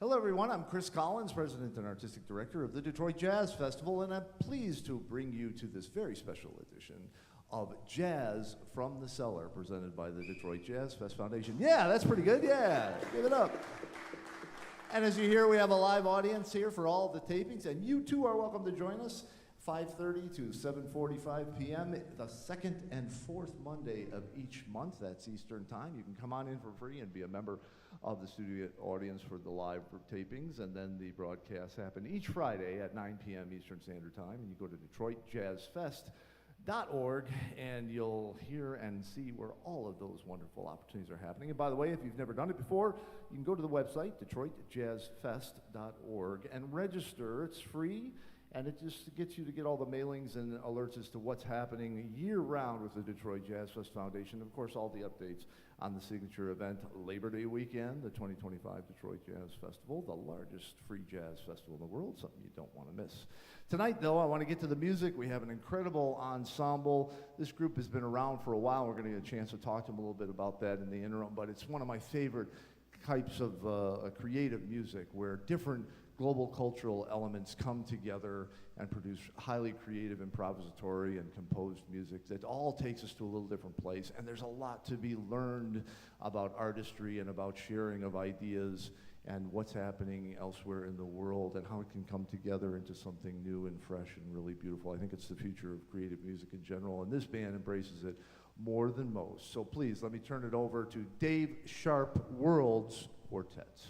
Hello, everyone. I'm Chris Collins, President and Artistic Director of the Detroit Jazz Festival, and I'm pleased to bring you to this very special edition of Jazz from the Cellar, presented by the Detroit Jazz Fest Foundation. Yeah, that's pretty good. Yeah, give it up. And as you hear, we have a live audience here for all of the tapings, and you too are welcome to join us. 5:30 to 7:45 p.m. the second and fourth Monday of each month. That's Eastern Time. You can come on in for free and be a member of the studio audience for the live tapings, and then the broadcasts happen each Friday at 9 p.m. Eastern Standard Time. And you go to DetroitJazzFest.org, and you'll hear and see where all of those wonderful opportunities are happening. And by the way, if you've never done it before, you can go to the website, DetroitJazzFest.org, and register. It's free. And it just gets you to get all the mailings and alerts as to what's happening year-round with the Detroit Jazz Fest Foundation. Of course, all the updates on the signature event, Labor Day weekend, the 2025 Detroit Jazz Festival, the largest free jazz festival in the world, something you don't want to miss. Tonight, though, I want to get to the music. We have an incredible ensemble. This group has been around for a while. We're going to get a chance to talk to them a little bit about that in the interim, but it's one of my favorite types of creative music where different global cultural elements come together and produce highly creative, improvisatory, and composed music that all takes us to a little different place. And there's a lot to be learned about artistry and about sharing of ideas and what's happening elsewhere in the world and how it can come together into something new and fresh and really beautiful. I think it's the future of creative music in general, and this band embraces it more than most. So please, let me turn it over to Dave Sharp Worlds Quartet.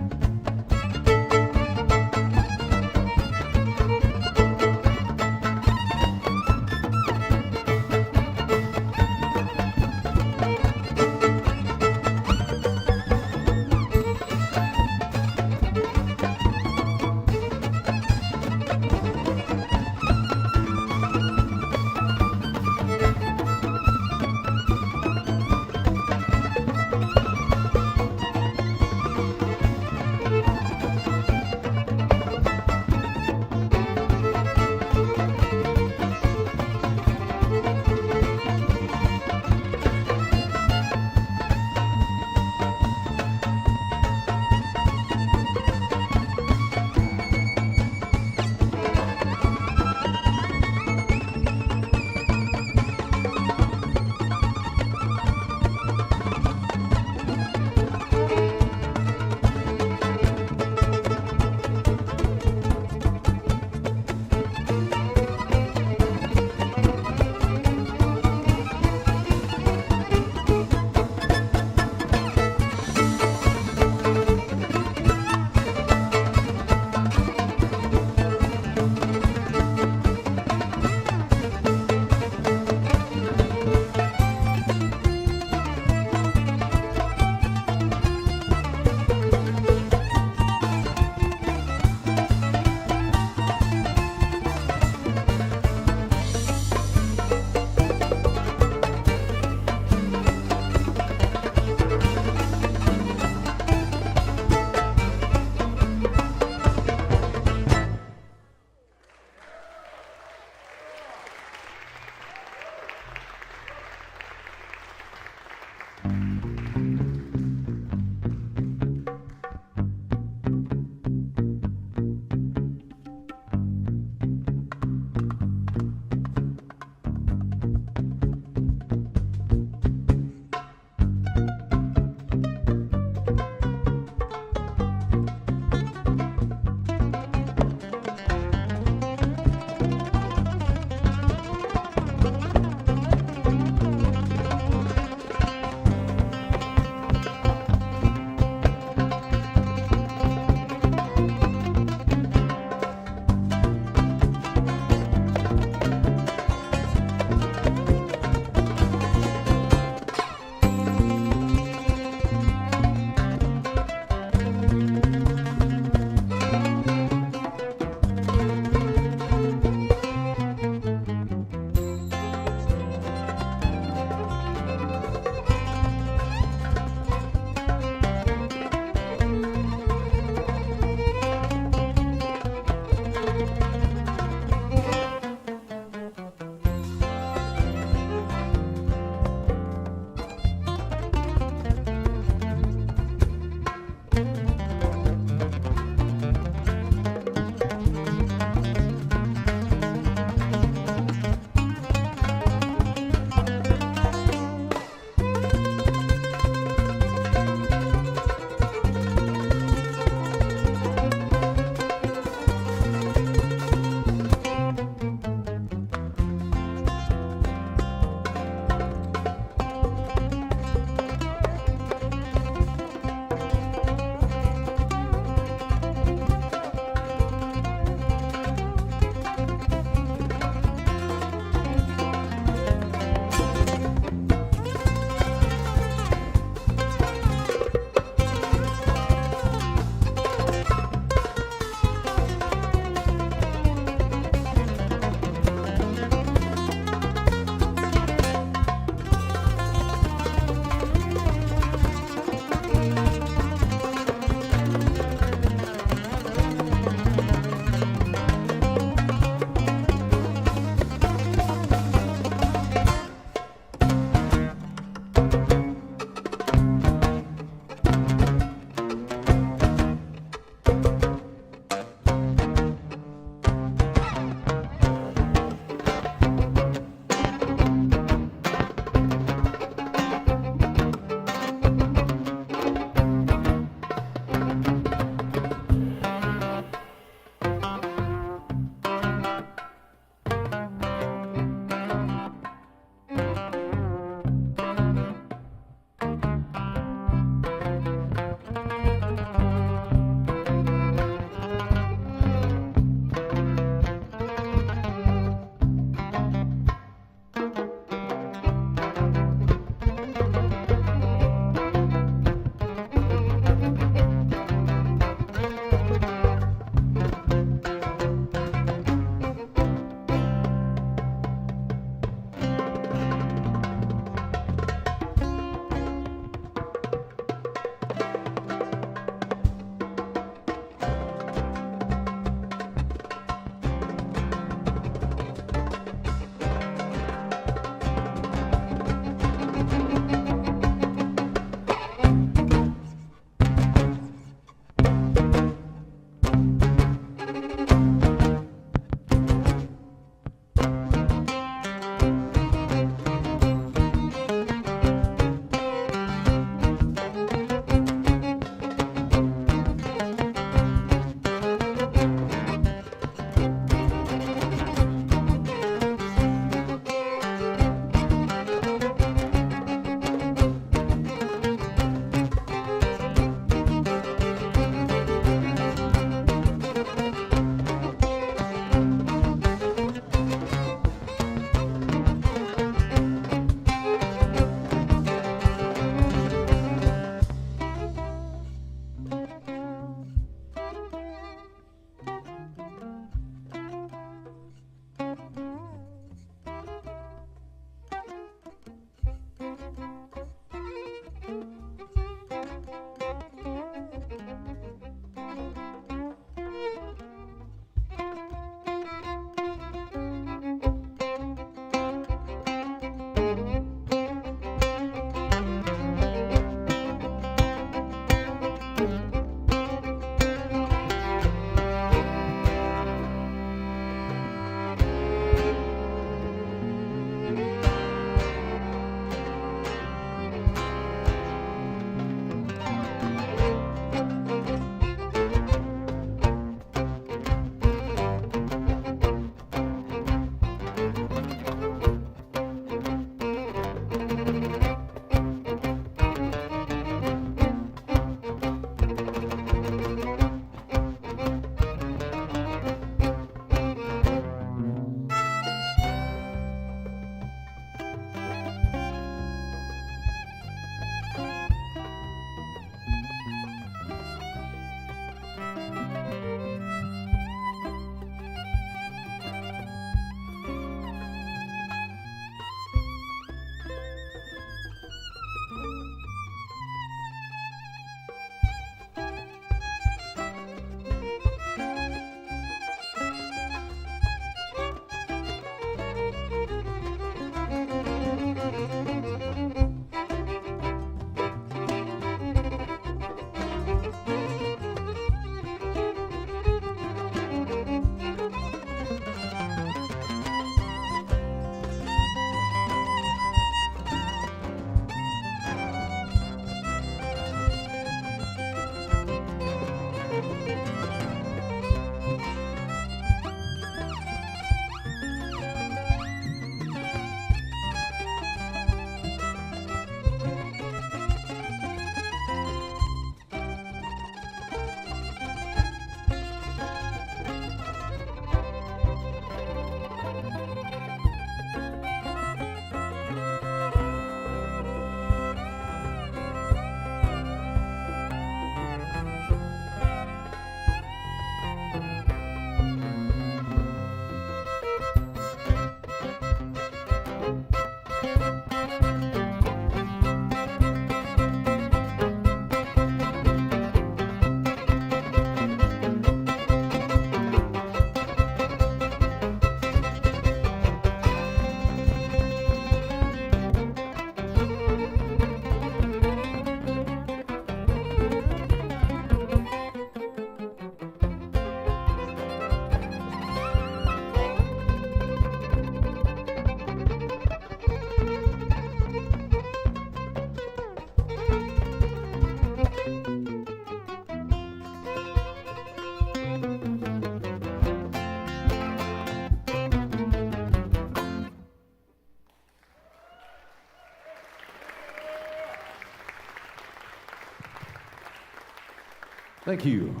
Thank you.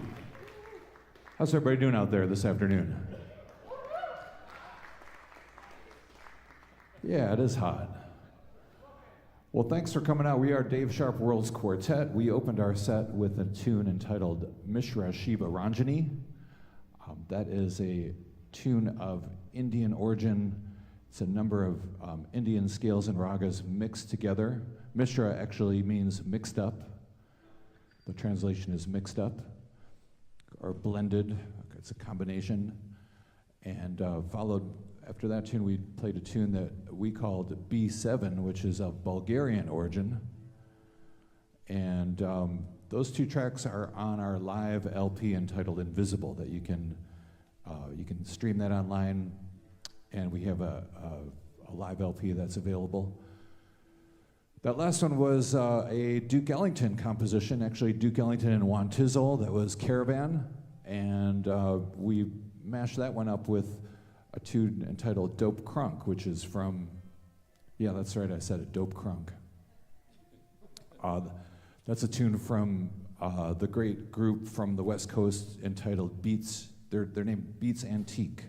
How's everybody doing out there this afternoon? Yeah, it is hot. Well, thanks for coming out. We are Dave Sharp World's Quartet. We opened our set with a tune entitled Mishra Shiva Ranjani. That is a tune of Indian origin. It's a number of Indian scales and ragas mixed together. Mishra actually means mixed up. The translation is mixed up or blended. It's a combination. And followed after that tune, we played a tune that we called B7, which is of Bulgarian origin. And those two tracks are on our live LP entitled Invisible that you can stream that online, and we have a live LP that's available. That last one was a Duke Ellington composition, actually Duke Ellington and Juan Tizzle, that was Caravan, and we mashed that one up with a tune entitled Dope Crunk, which is from, yeah, that's right, I said it, Dope Crunk. That's a tune from the great group from the West Coast entitled Beats, they're named Beats Antique.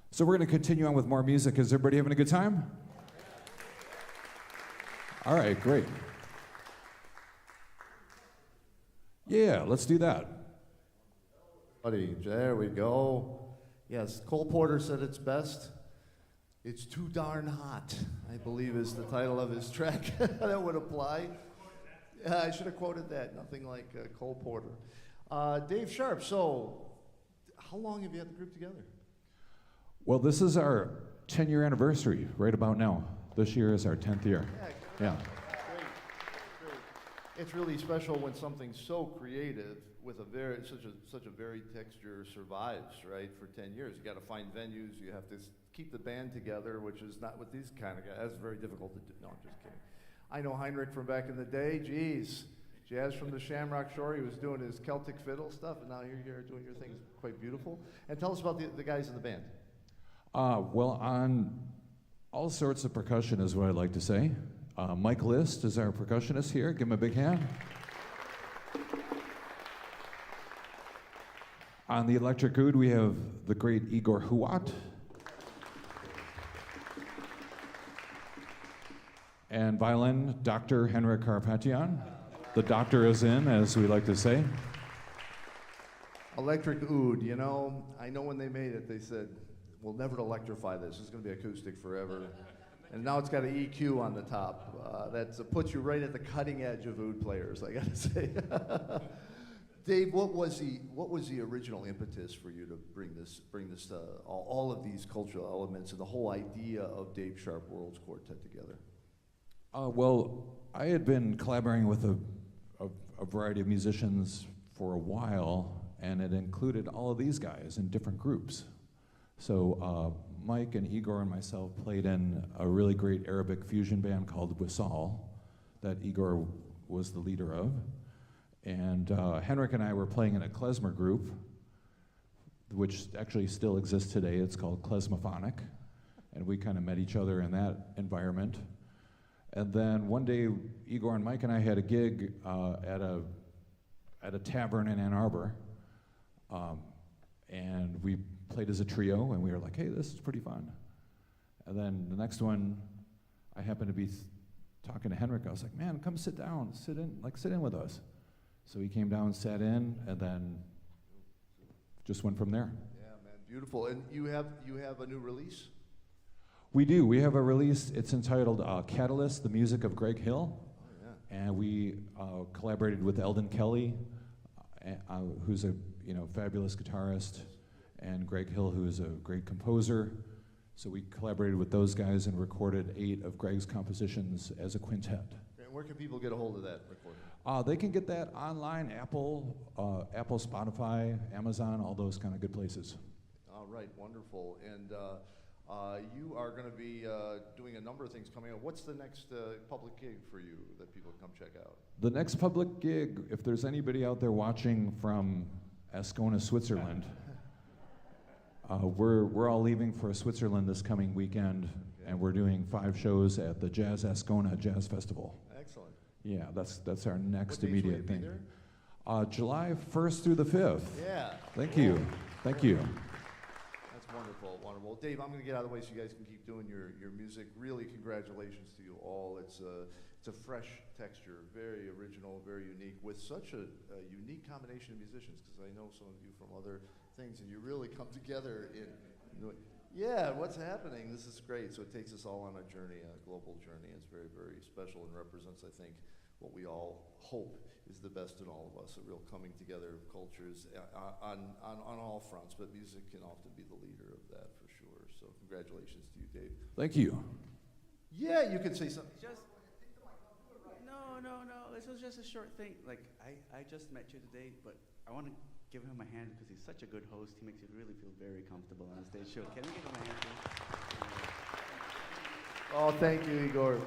So we're gonna continue on with more music. Is everybody having a good time? All right, great. Yeah, let's do that. Buddy, there we go. Yes, Cole Porter said it's best. It's too darn hot, I believe is the title of his track. That would apply. Yeah, I should have quoted that. Nothing like Cole Porter. Dave Sharp, so how long have you had the group together? Well, this is our 10-year anniversary right about now. This year is our 10th year. Yeah. Great. It's really special when something so creative with such a varied texture survives, right, for 10 years. You got to find venues. You have to keep the band together, which is not with these kind of guys. That's very difficult to do. No, I'm just kidding. I know Heinrich from back in the day. Geez, jazz from the Shamrock Shore. He was doing his Celtic fiddle stuff, and now you're here doing your thing. It's quite beautiful. And tell us about the guys in the band. Well, on all sorts of percussion is what I'd like to say. Mike List is our percussionist here. Give him a big hand. On the electric oud, we have the great Igor Huat. And violin, Dr. Henrik Karpatyan. The doctor is in, as we like to say. Electric oud, you know, I know when they made it, they said, we'll never electrify this. It's going to be acoustic forever. And now it's got an EQ on the top. That puts you right at the cutting edge of oud players, I got to say. Dave, what was the original impetus for you to bring this all of these cultural elements and the whole idea of Dave Sharp World's Quartet together? Well, I had been collaborating with a variety of musicians for a while, and it included all of these guys in different groups. So Mike and Igor and myself played in a really great Arabic fusion band called Wisal that Igor was the leader of. And Henrik and I were playing in a klezmer group, which actually still exists today. It's called Klezmophonic. And we kind of met each other in that environment. And then one day, Igor and Mike and I had a gig at a tavern in Ann Arbor. And we played as a trio, and we were like, hey, this is pretty fun. And then the next one, I happened to be talking to Henrik. I was like, man, come sit down, sit in with us. So he came down, sat in, and then just went from there. Yeah, man, beautiful. And you have a new release? We do. We have a release. It's entitled Catalyst, the music of Greg Hill. Oh, yeah. And we collaborated with Eldon Kelly, who's a fabulous guitarist, and Greg Hill, who is a great composer. So we collaborated with those guys and recorded 8 of Greg's compositions as a quintet. And where can people get a hold of that recording? They can get that online, Apple, Spotify, Amazon, all those kind of good places. All right, wonderful. And you are going to be doing a number of things coming up. What's the next public gig for you that people can come check out? The next public gig, if there's anybody out there watching from Ascona, Switzerland, we're all leaving for Switzerland this coming weekend, okay. And we're doing 5 shows at the Jazz Ascona Jazz Festival. Excellent. Yeah, that's our next immediate thing. July 1st through the 5th. Yeah. Thank you. Thank you. That's wonderful, wonderful. Dave, I'm going to get out of the way so you guys can keep doing your music. Really, congratulations to you all. It's a fresh texture, very original, very unique, with such a unique combination of musicians, because I know some of you from other things, and you really come together in yeah, what's happening? This is great. So it takes us all on a journey, a global journey. It's very, very special and represents, I think, what we all hope is the best in all of us, a real coming together of cultures on all fronts, but music can often be the leader of that for sure. So congratulations to you, Dave. Thank you. Yeah, you can say something. No. This was just a short thing. Like, I just met you today, but I want to give him a hand because he's such a good host. He makes you really feel very comfortable on the stage show. Can we give him a hand, please? Oh, thank you, Igor.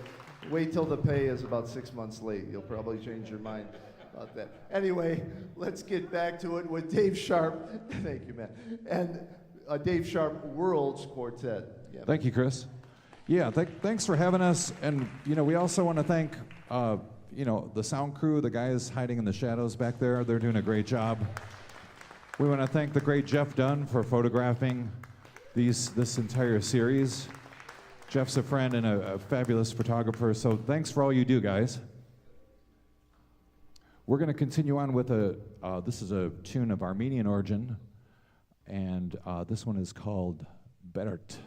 Wait till the pay is about 6 months late. You'll probably change your mind about that. Anyway, let's get back to it with Dave Sharp. Thank you, Matt. And Dave Sharp Worlds Quartet. Yeah. Thank you, Chris. Yeah, thanks for having us. And, we also want to thank, the sound crew, the guys hiding in the shadows back there. They're doing a great job. We want to thank the great Jeff Dunn for photographing this entire series. Jeff's a friend and a fabulous photographer, so thanks for all you do, guys. We're going to continue on with this is a tune of Armenian origin, and this one is called Berert.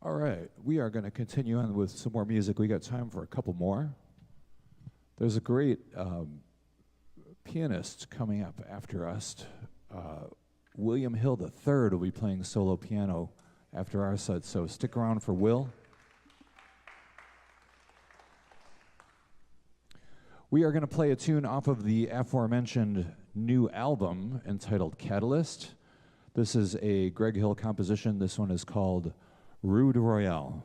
All right, we are going to continue on with some more music. We got time for a couple more. There's a great pianist coming up after us. William Hill III will be playing solo piano after our set, so stick around for Will. We are going to play a tune off of the aforementioned new album entitled Catalyst. This is a Greg Hill composition. This one is called Rue de Royale.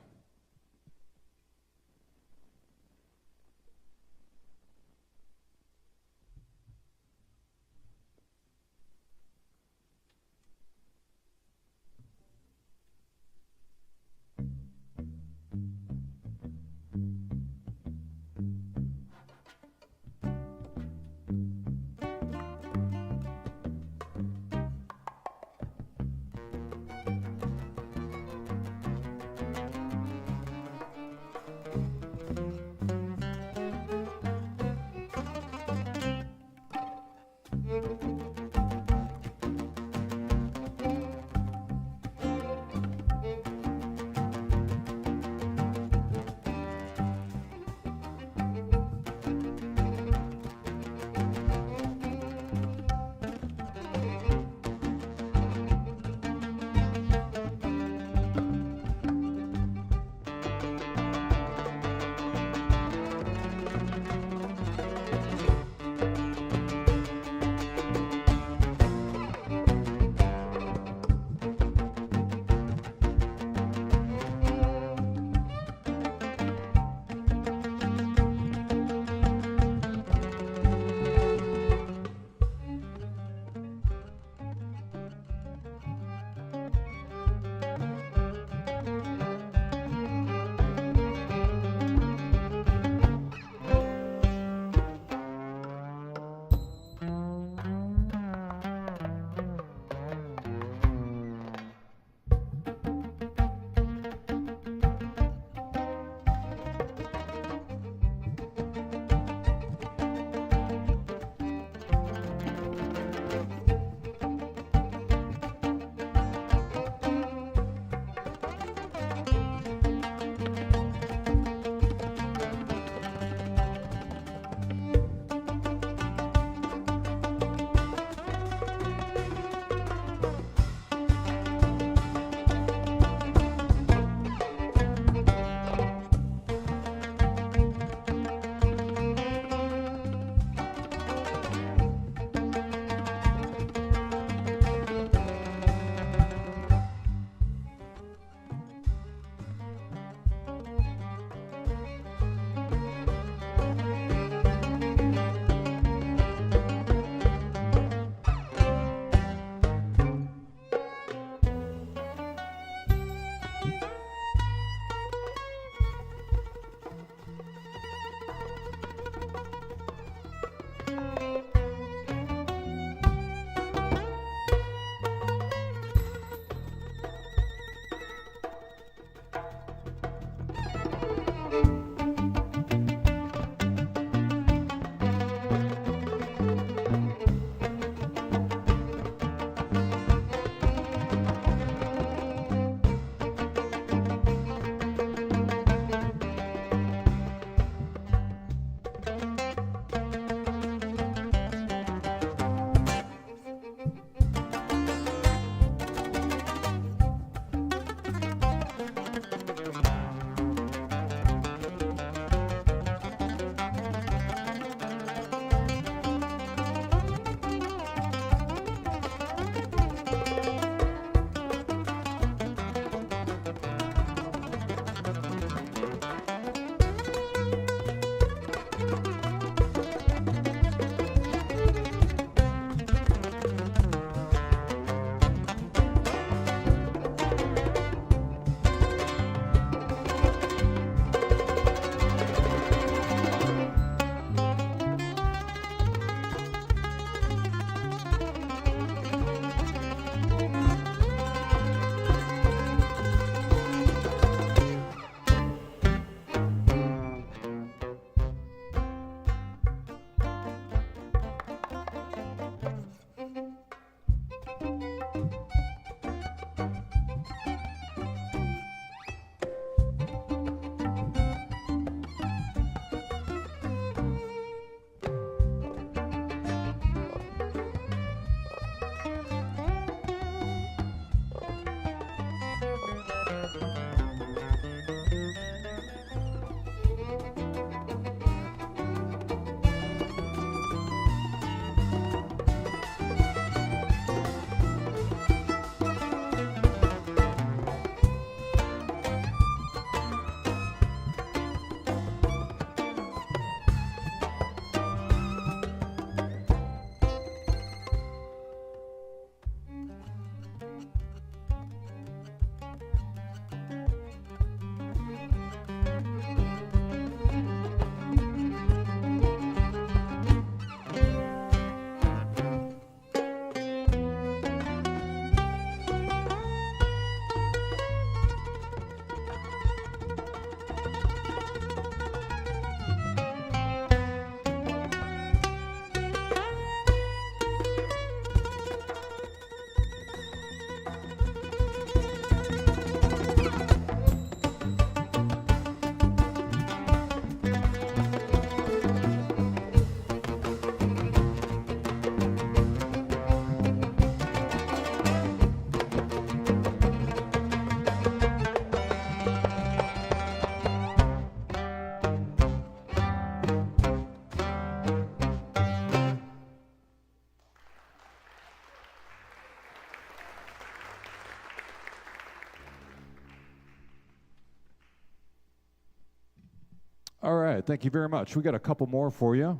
All right, thank you very much. We got a couple more for you.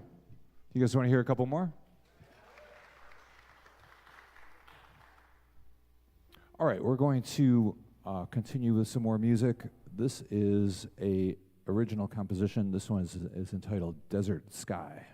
You guys want to hear a couple more? All right, we're going to continue with some more music. This is a original composition. This one is entitled Desert Sky.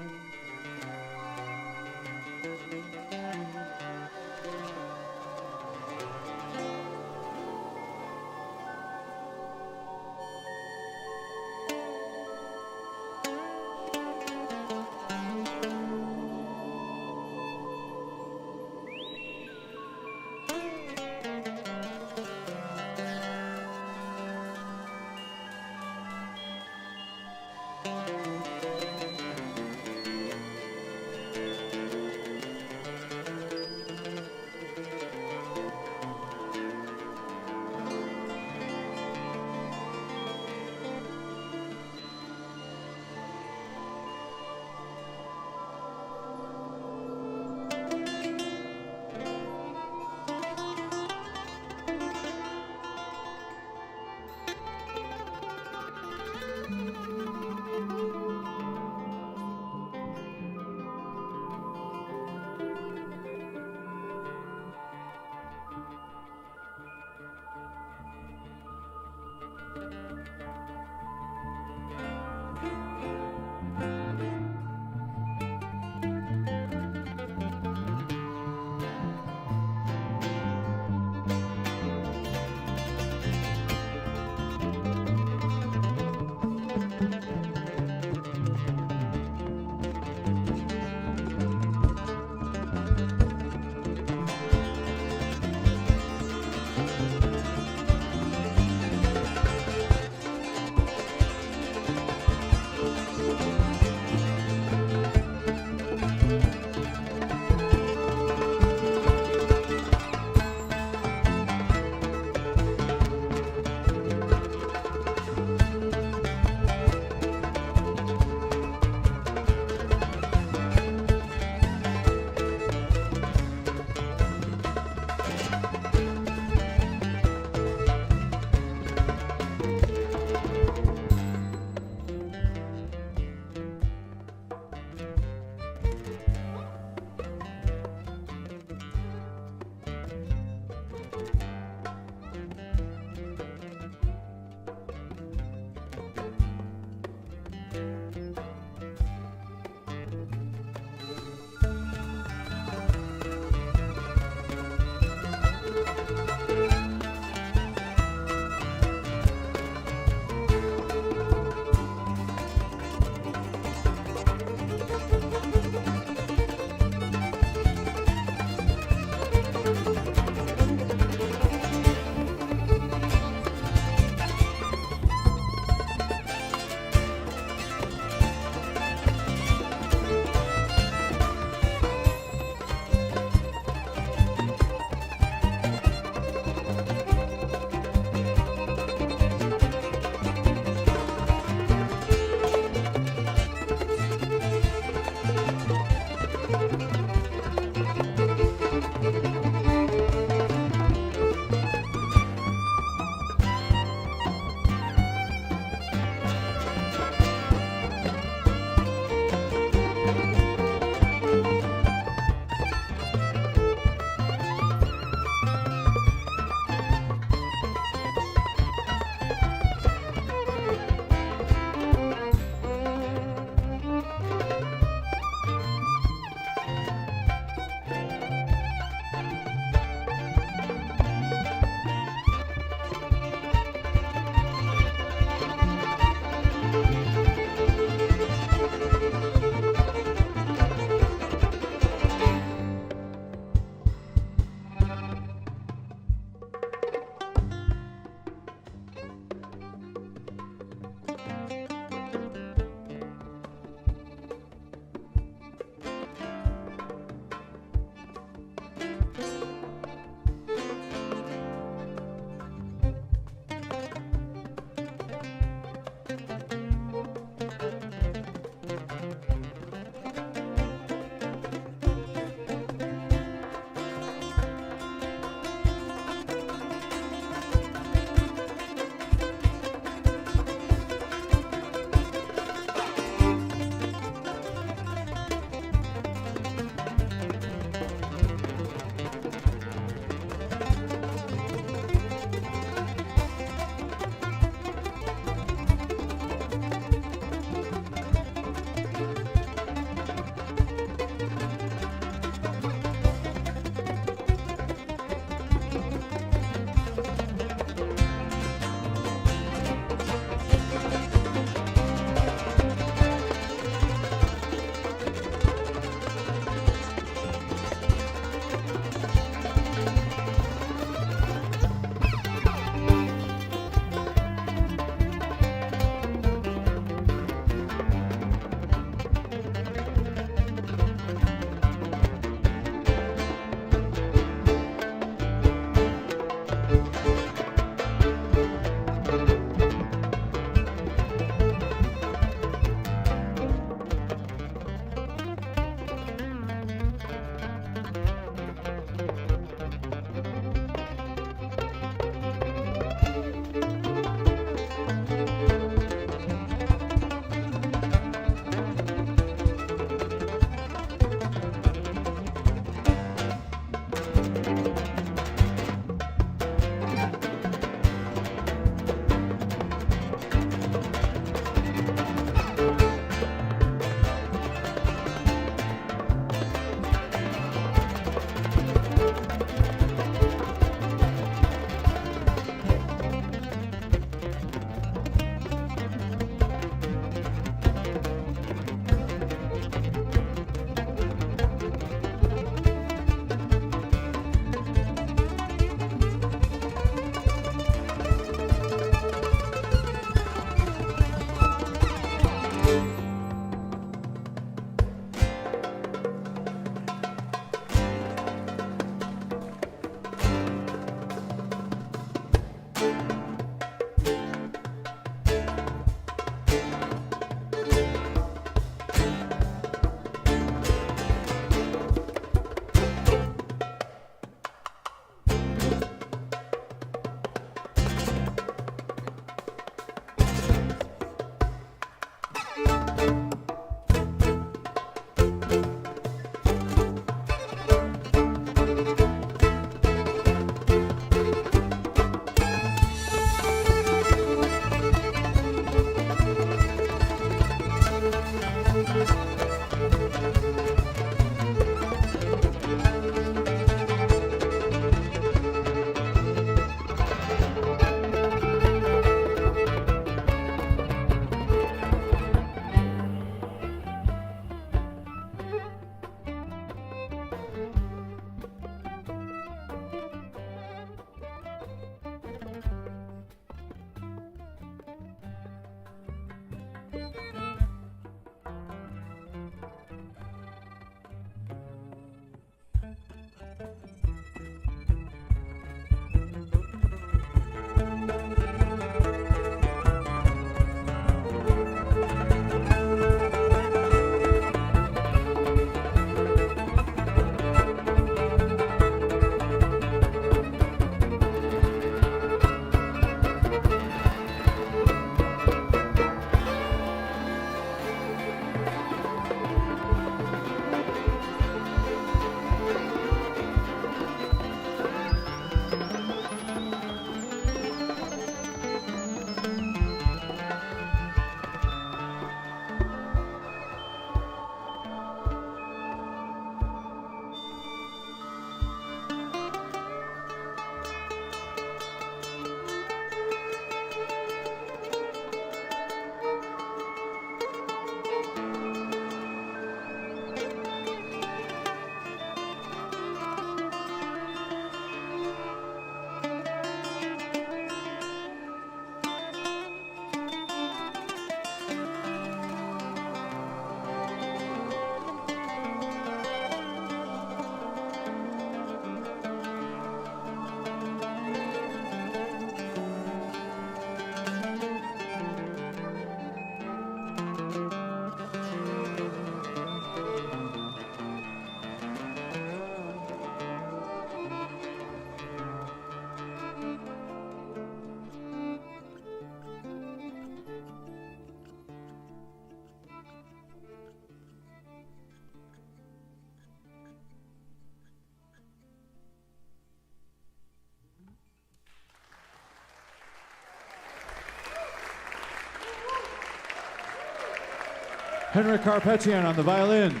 Henrik Karpetian on the violin.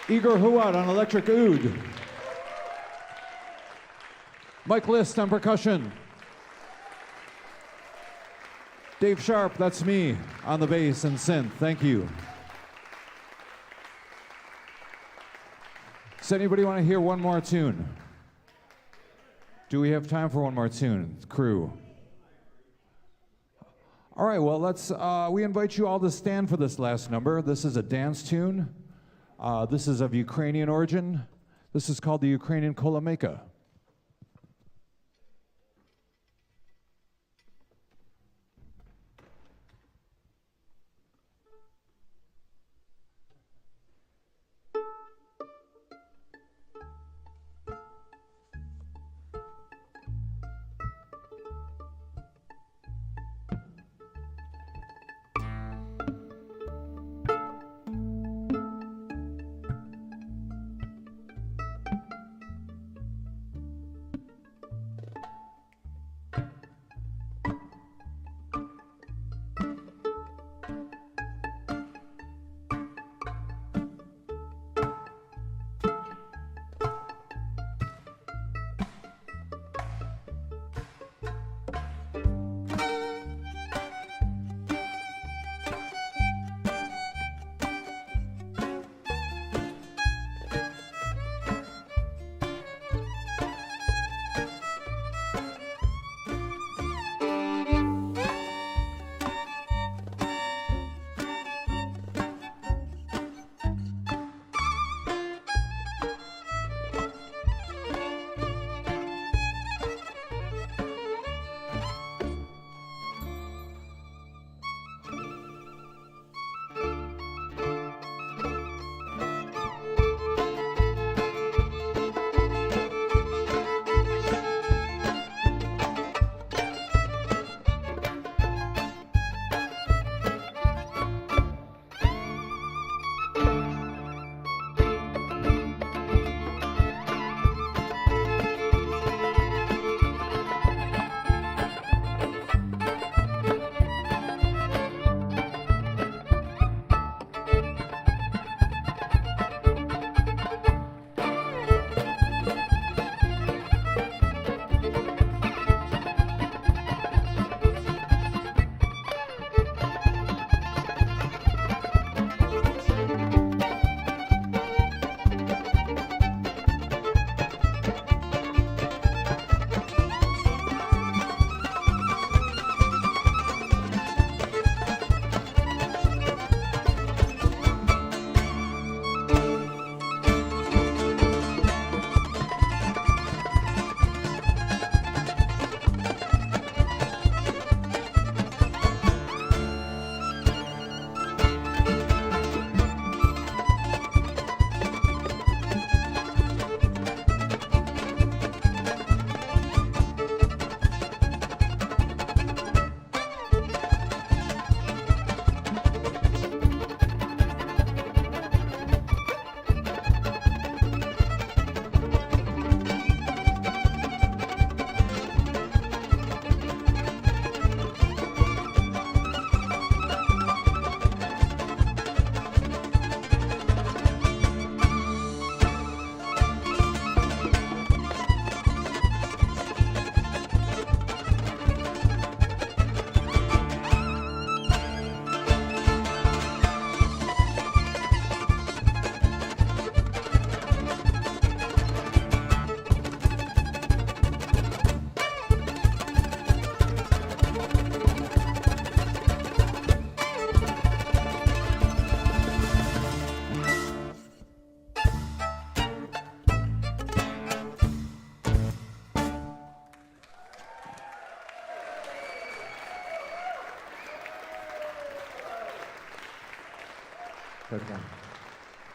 Igor Huat on electric oud. Mike List on percussion. Dave Sharp, that's me, on the bass and synth. Thank you. Does anybody want to hear one more tune? Do we have time for one more tune, crew? All right, well, we invite you all to stand for this last number. This is a dance tune. This is of Ukrainian origin. This is called the Ukrainian Kolameka.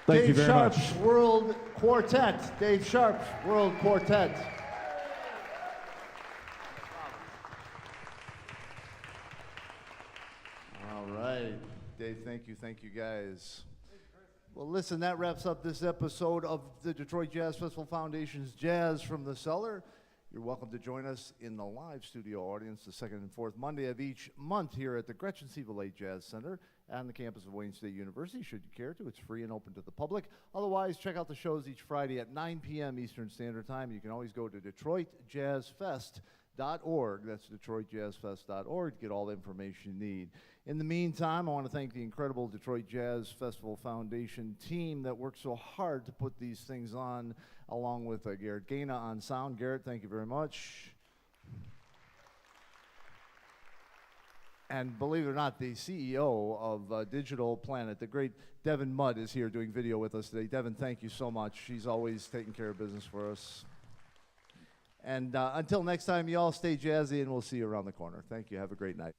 Thank you Dave very Sharp's much. World Quartet. Dave Sharp's World Quartet. All right. Dave, thank you guys. Well, listen, that wraps up this episode of the Detroit Jazz Festival Foundation's Jazz from the Cellar. You're welcome to join us in the live studio audience the second and fourth Monday of each month here at the Gretchen Siebel Jazz Center on the campus of Wayne State University, should you care to. It's free and open to the public. Otherwise, check out the shows each Friday at 9 p.m. Eastern Standard Time. You can always go to DetroitJazzFest.org. That's DetroitJazzFest.org to get all the information you need. In the meantime, I want to thank the incredible Detroit Jazz Festival Foundation team that worked so hard to put these things on, along with Garrett Gaina on sound. Garrett, thank you very much. And believe it or not, the CEO of Digital Planet, the great Devin Mudd, is here doing video with us today. Devin, thank you so much. She's always taking care of business for us. And until next time, you all stay jazzy, and we'll see you around the corner. Thank you. Have a great night.